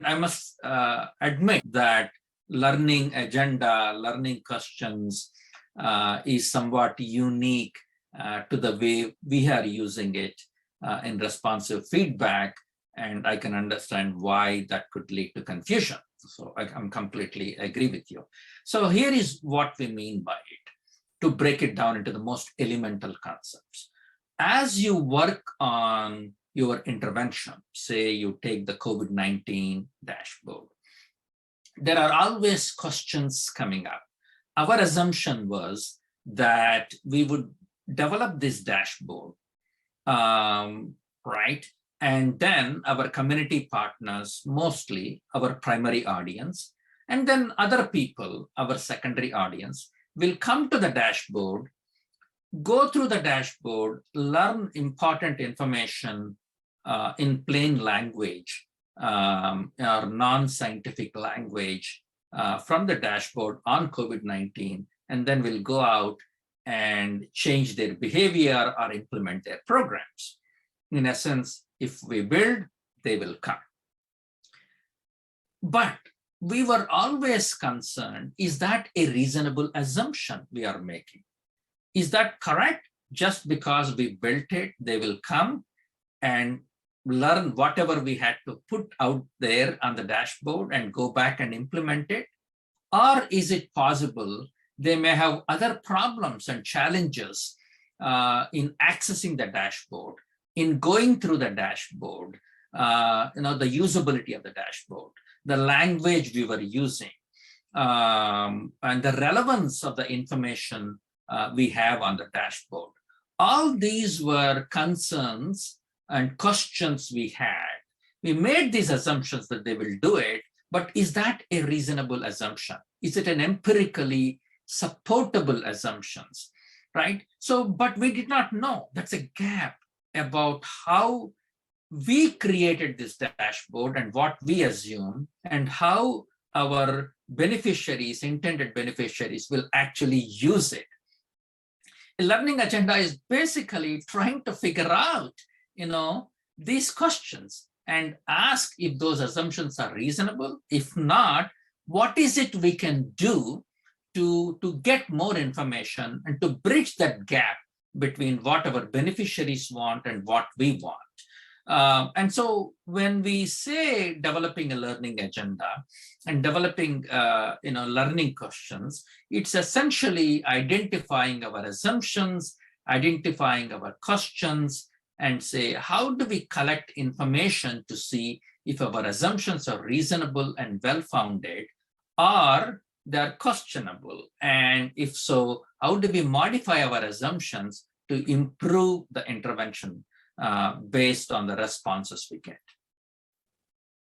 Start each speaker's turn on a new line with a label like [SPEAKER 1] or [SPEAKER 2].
[SPEAKER 1] I must admit that learning agenda, learning questions is somewhat unique to the way we are using it in responsive feedback, and I can understand why that could lead to confusion. So I'm completely agree with you. So here is what we mean by it, to break it down into the most elemental concepts. As you work on your intervention, say you take the COVID-19 dashboard, there are always questions coming up. Our assumption was that we would develop this dashboard, right? And then our community partners, mostly our primary audience, and then other people, our secondary audience, will come to the dashboard, go through the dashboard, learn important information in plain language or non-scientific language from the dashboard on COVID-19, and then will go out and change their behavior or implement their programs. In essence, if we build, they will come. But we were always concerned, is that a reasonable assumption we are making? Is that correct? Just because we built it, they will come and learn whatever we had to put out there on the dashboard and go back and implement it? Or is it possible they may have other problems and challenges in accessing the dashboard, in going through the dashboard, the usability of the dashboard, the language we were using, and the relevance of the information we have on the dashboard. All these were concerns and questions we had. We made these assumptions that they will do it, but is that a reasonable assumption? Is it an empirically supportable assumptions, right? So, but we did not know. That's a gap about how we created this dashboard and what we assume, and how our beneficiaries, intended beneficiaries, will actually use it. A learning agenda is basically trying to figure out, these questions and ask if those assumptions are reasonable. If not, what is it we can do to get more information and to bridge that gap between what our beneficiaries want and what we want. And so when we say developing a learning agenda and developing learning questions, it's essentially identifying our assumptions, identifying our questions, and say, how do we collect information to see if our assumptions are reasonable and well-founded, or they're questionable? And if so, how do we modify our assumptions to improve the intervention based on the responses we get?